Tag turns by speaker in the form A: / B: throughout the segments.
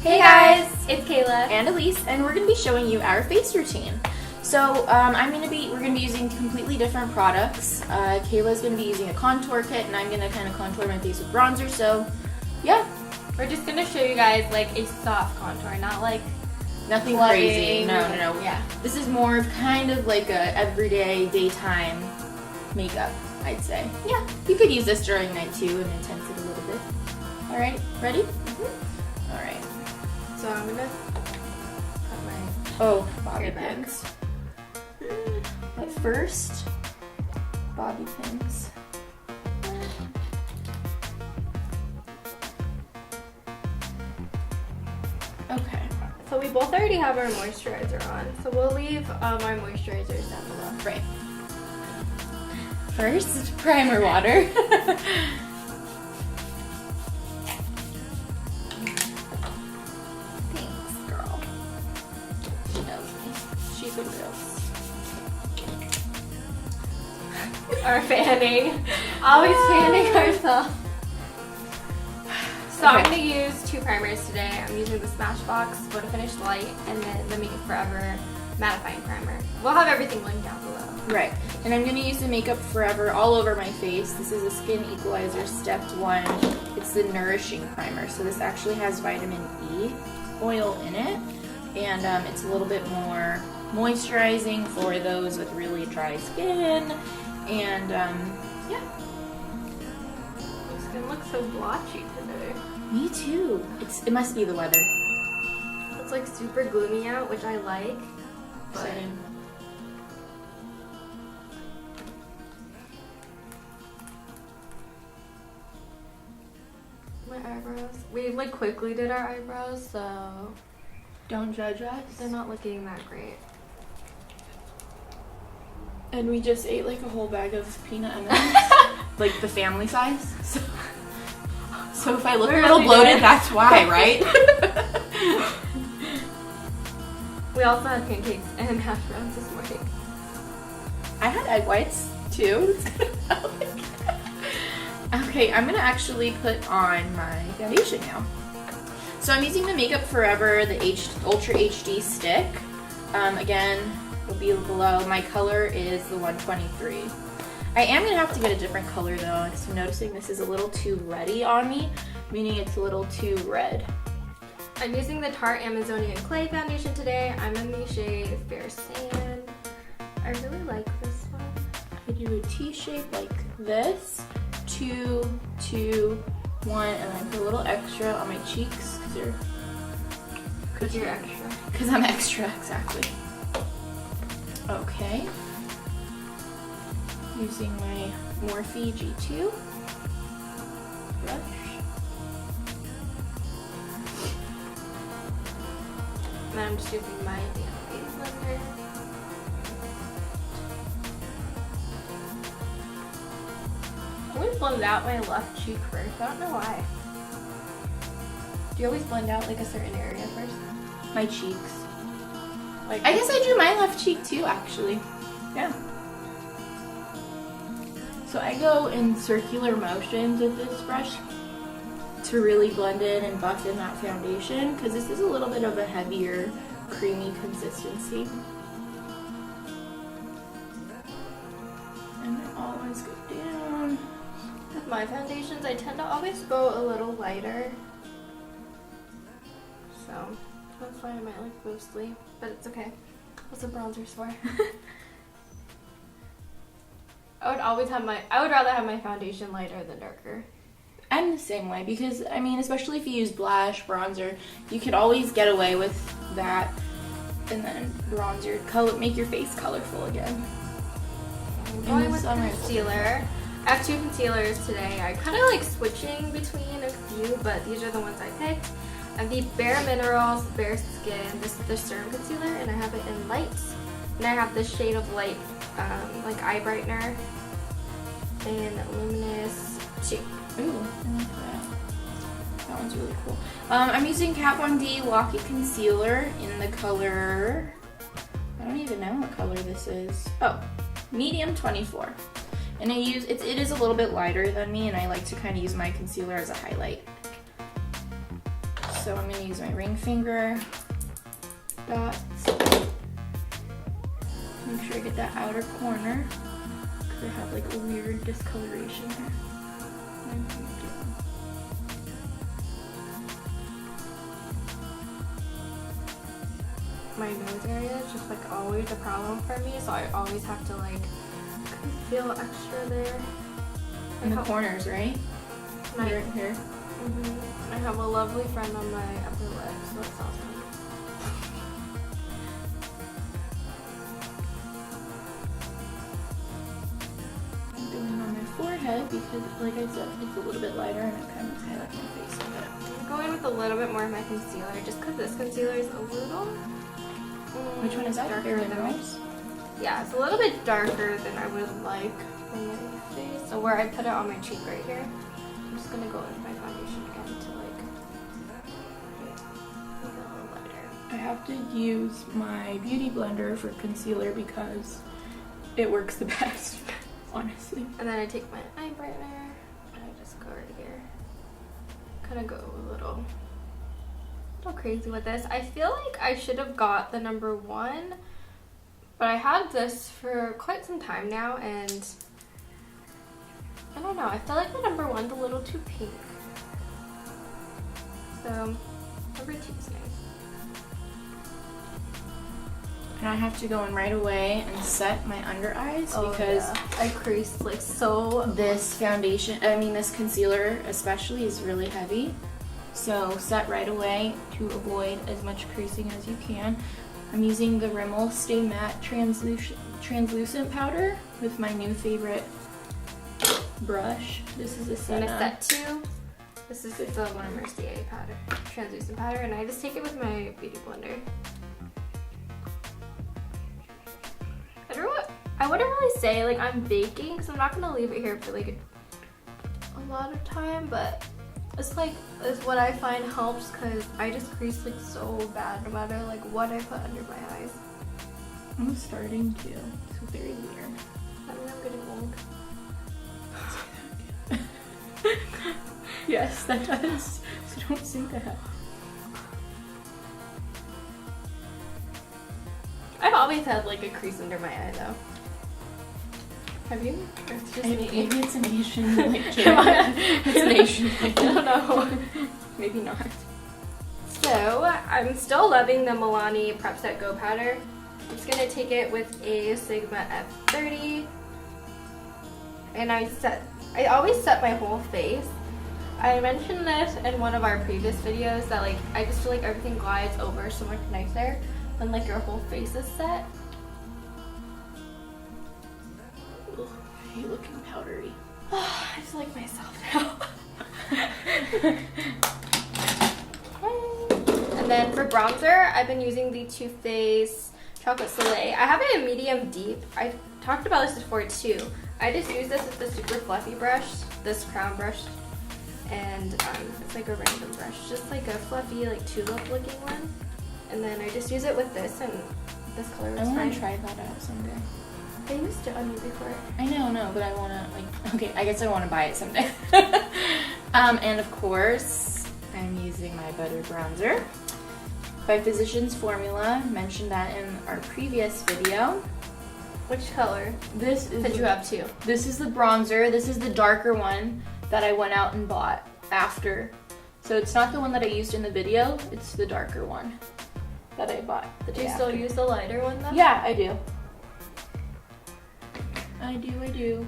A: Hey guys, it's Kayla
B: and Elise, and we're going to be showing you our face routine. So we're going to be using completely different products. Kayla's going to be using a contour kit, and I'm going to kind of contour my face with bronzer. So yeah,
A: we're just going to show you guys like a soft contour, not like
B: nothing
A: flooding.
B: crazy. No.
A: Yeah,
B: this is more of kind of like a everyday daytime makeup, I'd say. Yeah, you could use this during night too and intense it a little bit. All right, ready? Mm-hmm. All right.
A: So I'm gonna cut my
B: bobby pins. But first, bobby pins. Okay.
A: So we both already have our moisturizer on, so we'll leave our moisturizers down below.
B: Right. First, primer water.
A: Our fanning. Always fanning ourselves. So I'm going to use two primers today. I'm using the Smashbox Photo Finish Light and then the Makeup Forever Mattifying Primer. We'll have everything linked down below.
B: Right. And I'm going to use the Makeup Forever all over my face. This is a Skin Equalizer Step 1. It's the Nourishing Primer. So this actually has vitamin E oil in it. And it's a little bit more moisturizing for those with really dry skin. And, yeah.
A: My skin looks so blotchy today.
B: Me too. It must be the weather.
A: It's like super gloomy out, which I like. But
B: same.
A: My eyebrows. We like quickly did our eyebrows, so
B: don't judge us.
A: They're not looking that great.
B: And we just ate like a whole bag of peanut M&Ms, like the family size. So if I look a little bloated, that's why, right?
A: We also had pancakes and hash browns this morning.
B: I had egg whites too. Okay, I'm gonna actually put on my foundation now. So I'm using the Makeup Forever, the Ultra HD stick. Again, will be below. My color is the 123. I am going to have to get a different color though, because I'm noticing this is a little too reddy on me, meaning it's a little too red.
A: I'm using the Tarte Amazonian Clay foundation today. I'm in the shade Fair Sand. I really like this one.
B: I do a T shape like this, 2, 2, 1, and then put a little extra on my cheeks,
A: because you're extra.
B: Because I'm extra, exactly. Okay, using my Morphe G2 brush.
A: And I'm just using my beauty blender. I always blend out my left cheek first. I don't know why. Do you always blend out like a certain area first?
B: My cheeks.
A: Like,
B: I guess I do my left cheek too, actually. Yeah. So I go in circular motions with this brush to really blend in and buff in that foundation, because this is a little bit of a heavier, creamy consistency. And I always go down.
A: With my foundations, I tend to always go a little lighter. So that's why I might look ghostly, but it's okay. What's the bronzers for? I would rather have my foundation lighter than darker.
B: I'm the same way, because I mean, especially if you use blush, bronzer, you could always get away with that, and then bronzer, make your face colorful again.
A: I'm going with concealer. I have two concealers today. I kind of like switching between a few, but these are the ones I picked. I have the Bare Minerals Bare Skin. This is the Serum Concealer, and I have it in light. And I have this shade of light, like eye brightener, and Luminous 2.
B: Ooh, I like that. That one's really cool. I'm using Kat Von D Lock-It Concealer in the color, I don't even know what color this is. Oh, medium 24. And it is a little bit lighter than me, and I like to kind of use my concealer as a highlight. So So I'm going to use my ring finger dots. Make sure I get that outer corner because I have like a weird discoloration there.
A: My nose area is just like always a problem for me, so I always have to like feel extra there.
B: In the corners, right? Right here.
A: I have a lovely friend on my upper lip, so that's awesome.
B: I'm doing on my forehead because, like I said, it's a little bit lighter and it kind of highlights my face a bit.
A: I'm going with a little bit more of my concealer, just because this concealer is a little.
B: Which one is that?
A: Darker than
B: Minerals?
A: Yeah, it's a little bit darker than I would like for my face. So where I put it on my cheek right here, I'm just gonna go with my foundation again to like make it a little lighter.
B: I have to use my beauty blender for concealer because it works the best, honestly.
A: And then I take my eye brightener and I just go right here. Kind of go a little crazy with this. I feel like I should have got the number 1, but I had this for quite some time now, and I don't know. I feel like the number 1's a little too pink. So number 2 is nice.
B: And I have to go in right away and set my under eyes because
A: I creased like so.
B: This foundation, this concealer especially, is really heavy. So set right away to avoid as much creasing as you can. I'm using the Rimmel Stay Matte translucent powder with my new favorite brush. This is a
A: set 2. This is the one Mercier powder, translucent powder, and I just take it with my beauty blender. I wouldn't really say like I'm baking, because I'm not gonna leave it here for like a lot of time, but it's what I find helps, because I just crease like so bad no matter like what I put under my eyes.
B: I'm starting to. It's very weird.
A: I mean, I'm getting old.
B: Yes, that does. So don't say that.
A: I've always had like a crease under my eye though. Have you? Or it's just me?
B: Maybe it's an Asian like it's an Asian thing.
A: I don't know.
B: Maybe not.
A: So I'm still loving the Milani Prep Set Go powder. I'm just gonna take it with a Sigma F30, and I always set my whole face. I mentioned this in one of our previous videos that like I just feel like everything glides over so much nicer when like your whole face is set.
B: You looking powdery.
A: I just like myself now. And then for bronzer, I've been using the Too Faced Chocolate Soleil. I have it in medium deep. I talked about this before too. I just use this with the super fluffy brush, this crown brush, and it's like a random brush, just like a fluffy like tulip looking one. And then I just use it with this, and this color was fine.
B: I want to try that out someday.
A: I used it on you before.
B: I know, but I want to like. Okay, I guess I want to buy it someday. And of course, I'm using my butter bronzer by Physicians Formula. Mentioned that in our previous video.
A: Which color?
B: This is.
A: That you have too.
B: This is the bronzer. This is the darker one that I went out and bought after. So it's not the one that I used in the video. It's the darker one that I bought the day
A: Do you still use the lighter one though?
B: Yeah, I do. I do.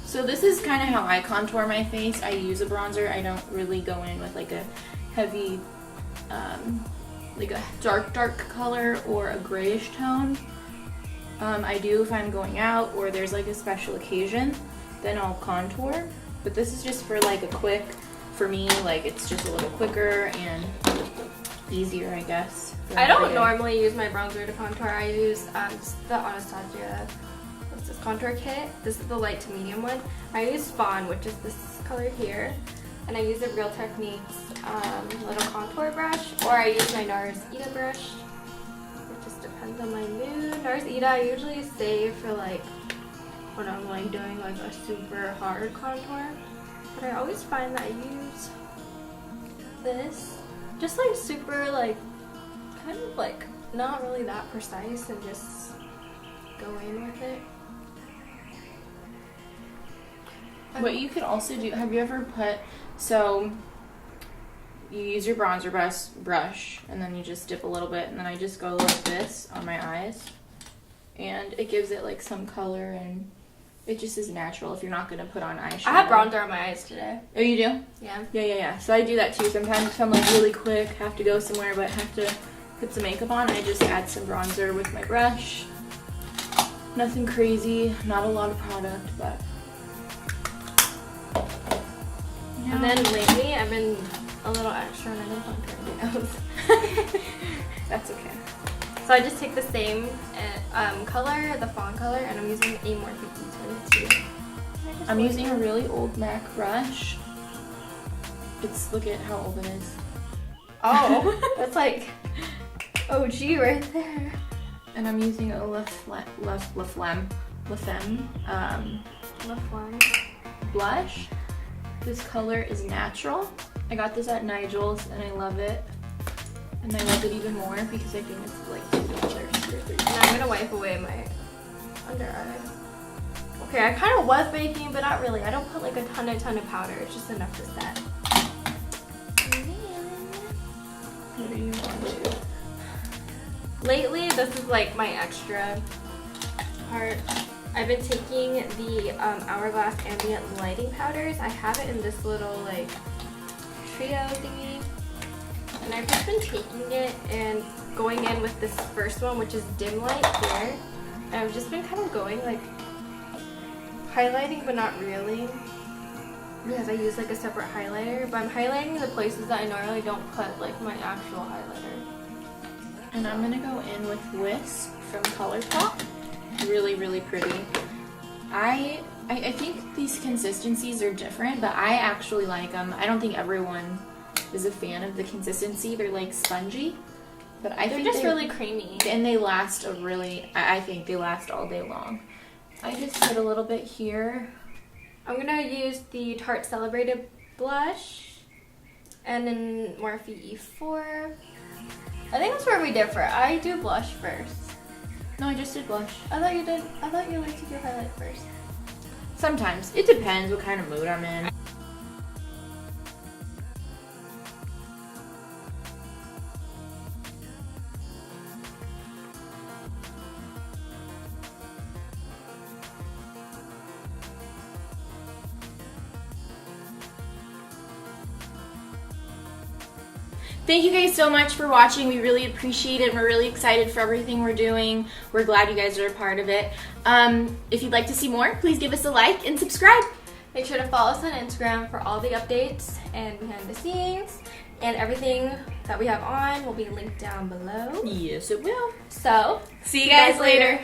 B: So this is kind of how I contour my face. I use a bronzer. I don't really go in with like a heavy, like a dark color or a grayish tone. I do if I'm going out or there's like a special occasion, then I'll contour. But this is just for like a quick, for me, like it's just a little quicker and easier, I guess.
A: I don't normally use my bronzer to contour. I use the Anastasia, what's this, contour kit. This is the light to medium one. I use Fawn, which is this color here. And I use a Real Techniques little contour brush, or I use my NARS Ita brush. It just depends on my mood. NARS Ita I usually save for like when I'm like doing like a super hard contour. But I always find that I use this just like super like kind of like not really that precise and just go in with it.
B: What you could also do, have you ever put, so you use your bronzer brush and then you just dip a little bit, and then I just go like this on my eyes, and it gives it like some color, and it just is natural if you're not going to put on eyeshadow.
A: I have bronzer on my eyes today.
B: Oh, you do?
A: Yeah.
B: Yeah. So I do that too. Sometimes if I'm like really quick, have to go somewhere, but have to put some makeup on, I just add some bronzer with my brush. Nothing crazy, not a lot of product, but... Yeah.
A: And then lately, I've been a little extra and I didn't want to nails.
B: That's okay.
A: So I just take the same color, the fawn color, and I'm using a Morphe E22.
B: I'm using a really old MAC brush. Look at how old it is.
A: Oh, that's like OG right there.
B: And I'm using a phlegm blush. This color is natural. I got this at Nigel's and I love it. And I love it even more because I think it's like $2 or $3.
A: And I'm gonna wipe away my under eye. Okay, I kind of was baking, but not really. I don't put like a ton of powder. It's just enough to set.
B: What do you want to?
A: Lately, this is like my extra part. I've been taking the Hourglass Ambient Lighting Powders. I have it in this little like trio thingy. And I've just been taking it and going in with this first one, which is Dim Light here. And I've just been kind of going like highlighting, but not really. Because I use like a separate highlighter. But I'm highlighting the places that I normally don't put like my actual highlighter.
B: And I'm gonna go in with Wisp from ColourPop. Really, really pretty. I think these consistencies are different, but I actually like them. I don't think everyone is a fan of the consistency. They're like spongy, but I think
A: they're just really creamy.
B: And they last I think they last all day long. I just put a little bit here.
A: I'm gonna use the Tarte Celebrated blush and then Morphe E4. I think that's where we differ. I do blush first.
B: No, I just did blush.
A: I thought you did. I thought you liked to do highlight first.
B: Sometimes. It depends what kind of mood I'm in. Thank you guys so much for watching. We really appreciate it. We're really excited for everything we're doing. We're glad you guys are a part of it. If you'd like to see more, please give us a like and subscribe.
A: Make sure to follow us on Instagram for all the updates and behind the scenes. And everything that we have on will be linked down below.
B: Yes, it will.
A: So,
B: see you guys later.